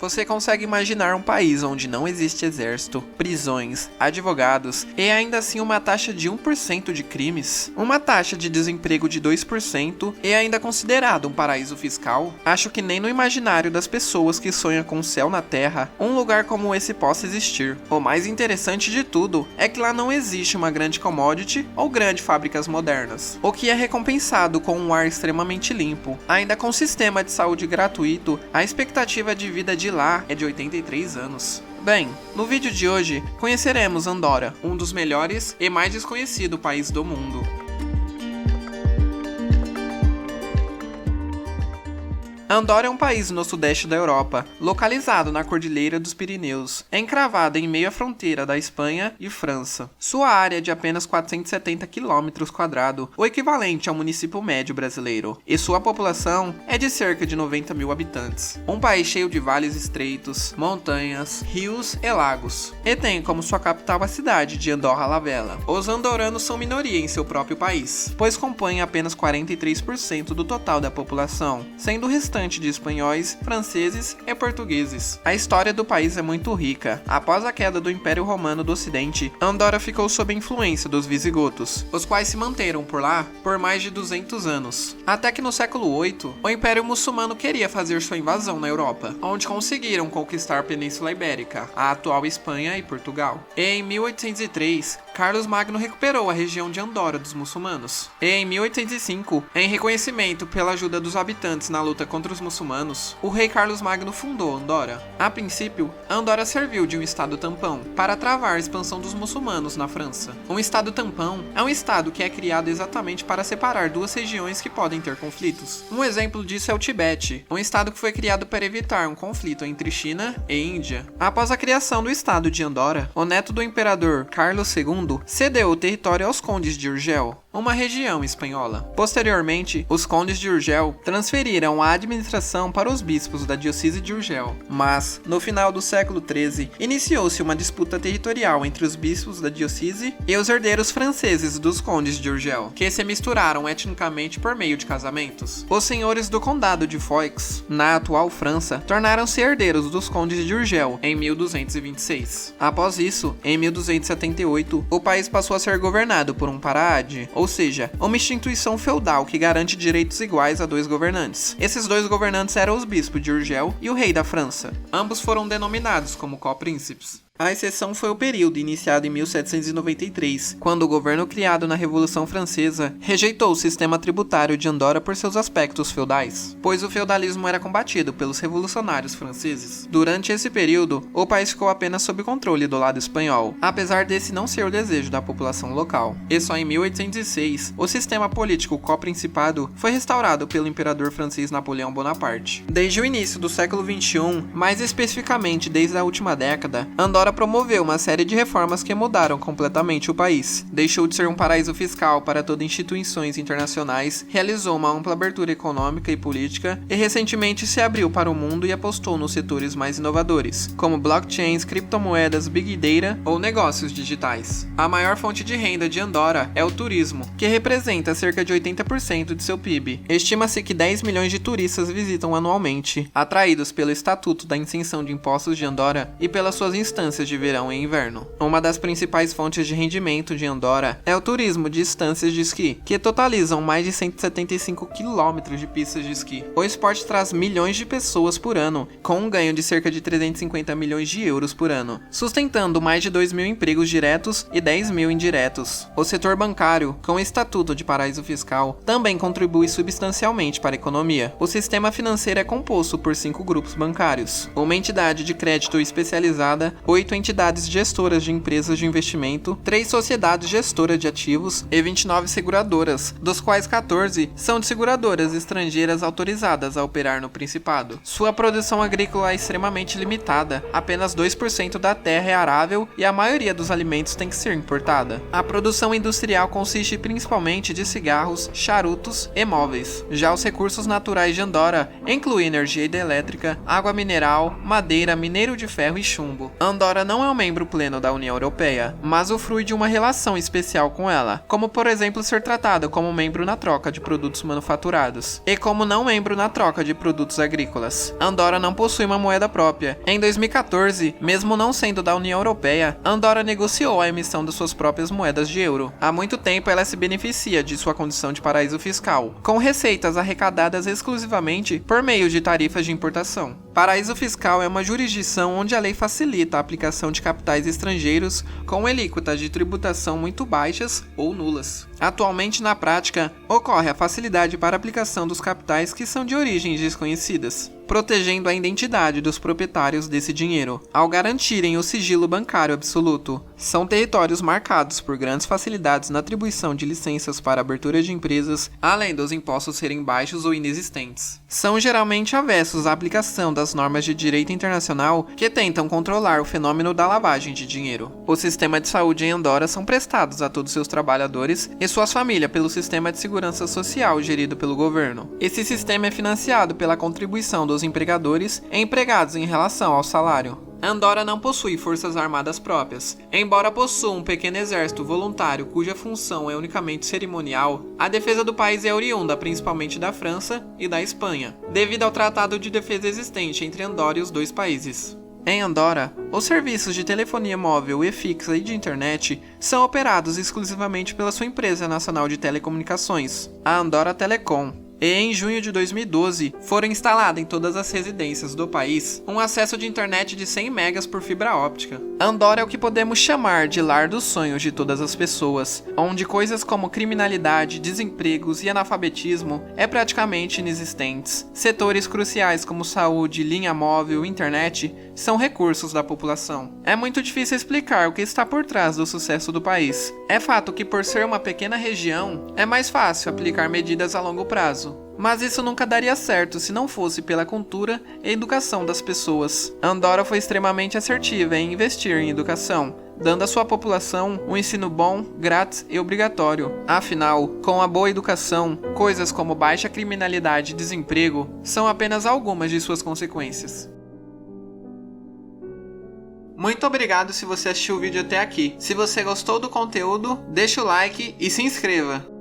Você consegue imaginar um país onde não existe exército, prisões, advogados e ainda assim uma taxa de 1% de crimes? Uma taxa de desemprego de 2% e ainda considerado um paraíso fiscal? Acho que nem no imaginário das pessoas que sonham com o céu na terra, um lugar como esse possa existir. O mais interessante de tudo é que lá não existe uma grande commodity ou grandes fábricas modernas, o que é recompensado com um ar extremamente limpo. Ainda com sistema de saúde gratuito, a expectativa de vida de lá é de 83 anos. Bem, no vídeo de hoje conheceremos Andorra, um dos melhores e mais desconhecido país do mundo. Andorra é um país no sudeste da Europa, localizado na Cordilheira dos Pirineus, encravada em meio à fronteira da Espanha e França. Sua área é de apenas 470 km², o equivalente ao município médio brasileiro, e sua população é de cerca de 90 mil habitantes. Um país cheio de vales estreitos, montanhas, rios e lagos, e tem como sua capital a cidade de Andorra la Vella. Os andoranos são minoria em seu próprio país, pois compõem apenas 43% do total da população, sendo o restante de espanhóis, franceses e portugueses. A história do país é muito rica. Após a queda do Império Romano do Ocidente, Andorra ficou sob a influência dos visigotos, os quais se manteram por lá por mais de 200 anos. Até que no século VIII, o Império Muçulmano queria fazer sua invasão na Europa, onde conseguiram conquistar a Península Ibérica, a atual Espanha e Portugal. E em 1803, Carlos Magno recuperou a região de Andorra dos muçulmanos. E em 1805, em reconhecimento pela ajuda dos habitantes na luta contra os muçulmanos, o rei Carlos Magno fundou Andorra. A princípio, Andorra serviu de um estado tampão para travar a expansão dos muçulmanos na França. Um estado tampão é um estado que é criado exatamente para separar duas regiões que podem ter conflitos. Um exemplo disso é o Tibete, um estado que foi criado para evitar um conflito entre China e Índia. Após a criação do estado de Andorra, o neto do imperador Carlos II cedeu o território aos condes de Urgel, uma região espanhola. Posteriormente, os condes de Urgel transferiram a administração para os bispos da diocese de Urgel. Mas, no final do século XIII, iniciou-se uma disputa territorial entre os bispos da diocese e os herdeiros franceses dos condes de Urgel, que se misturaram etnicamente por meio de casamentos. Os senhores do condado de Foix, na atual França, tornaram-se herdeiros dos condes de Urgel em 1226. Após isso, em 1278, o país passou a ser governado por um paraade, ou seja, uma instituição feudal que garante direitos iguais a dois governantes. Esses dois governantes eram os bispos de Urgel e o rei da França. Ambos foram denominados como copríncipes. A exceção foi o período iniciado em 1793, quando o governo criado na Revolução Francesa rejeitou o sistema tributário de Andorra por seus aspectos feudais, pois o feudalismo era combatido pelos revolucionários franceses. Durante esse período, o país ficou apenas sob controle do lado espanhol, apesar desse não ser o desejo da população local. E só em 1806, o sistema político coprincipado foi restaurado pelo imperador francês Napoleão Bonaparte. Desde o início do século XXI, mais especificamente desde a última década, Andorra promoveu uma série de reformas que mudaram completamente o país. Deixou de ser um paraíso fiscal para todas instituições internacionais, realizou uma ampla abertura econômica e política e recentemente se abriu para o mundo e apostou nos setores mais inovadores, como blockchains, criptomoedas, big data ou negócios digitais. A maior fonte de renda de Andorra é o turismo, que representa cerca de 80% de seu PIB. Estima-se que 10 milhões de turistas visitam anualmente, atraídos pelo Estatuto da Isenção de Impostos de Andorra e pelas suas instâncias de verão e inverno. Uma das principais fontes de rendimento de Andorra é o turismo de estâncias de esqui, que totalizam mais de 175 km de pistas de esqui. O esporte traz milhões de pessoas por ano, com um ganho de cerca de 350 milhões de euros por ano, sustentando mais de 2 mil empregos diretos e 10 mil indiretos. O setor bancário, com o estatuto de paraíso fiscal, também contribui substancialmente para a economia. O sistema financeiro é composto por 5 grupos bancários, uma entidade de crédito especializada, 8 entidades gestoras de empresas de investimento, 3 sociedades gestoras de ativos e 29 seguradoras, dos quais 14 são de seguradoras estrangeiras autorizadas a operar no Principado. Sua produção agrícola é extremamente limitada, apenas 2% da terra é arável e a maioria dos alimentos tem que ser importada. A produção industrial consiste principalmente de cigarros, charutos e móveis. Já os recursos naturais de Andorra incluem energia hidrelétrica, água mineral, madeira, minério de ferro e chumbo. Andorra Andorra não é um membro pleno da União Europeia, mas usufrui de uma relação especial com ela, como por exemplo ser tratada como membro na troca de produtos manufaturados, e como não membro na troca de produtos agrícolas. Andorra não possui uma moeda própria. Em 2014, mesmo não sendo da União Europeia, Andorra negociou a emissão de suas próprias moedas de euro. Há muito tempo ela se beneficia de sua condição de paraíso fiscal, com receitas arrecadadas exclusivamente por meio de tarifas de importação. Paraíso fiscal é uma jurisdição onde a lei facilita a aplicação de capitais estrangeiros com alíquotas de tributação muito baixas ou nulas. Atualmente, na prática, ocorre a facilidade para a aplicação dos capitais que são de origens desconhecidas, protegendo a identidade dos proprietários desse dinheiro, ao garantirem o sigilo bancário absoluto. São territórios marcados por grandes facilidades na atribuição de licenças para abertura de empresas, além dos impostos serem baixos ou inexistentes. São geralmente avessos à aplicação das normas de direito internacional que tentam controlar o fenômeno da lavagem de dinheiro. O sistema de saúde em Andorra são prestados a todos seus trabalhadores e suas famílias pelo sistema de segurança social gerido pelo governo. Esse sistema é financiado pela contribuição dos empregadores e empregados em relação ao salário. Andorra não possui forças armadas próprias. Embora possua um pequeno exército voluntário cuja função é unicamente cerimonial, a defesa do país é oriunda principalmente da França e da Espanha, devido ao tratado de defesa existente entre Andorra e os dois países. Em Andorra, os serviços de telefonia móvel e fixa e de internet são operados exclusivamente pela sua empresa nacional de telecomunicações, a Andorra Telecom. E em junho de 2012, foram instaladas em todas as residências do país um acesso de internet de 100 megas por fibra óptica. Andorra é o que podemos chamar de lar dos sonhos de todas as pessoas, onde coisas como criminalidade, desempregos e analfabetismo é praticamente inexistentes. Setores cruciais como saúde, linha móvel e internet são recursos da população. É muito difícil explicar o que está por trás do sucesso do país. É fato que por ser uma pequena região, é mais fácil aplicar medidas a longo prazo. Mas isso nunca daria certo se não fosse pela cultura e educação das pessoas. Andorra foi extremamente assertiva em investir em educação, dando à sua população um ensino bom, grátis e obrigatório. Afinal, com a boa educação, coisas como baixa criminalidade e desemprego são apenas algumas de suas consequências. Muito obrigado se você assistiu o vídeo até aqui. Se você gostou do conteúdo, deixa o like e se inscreva.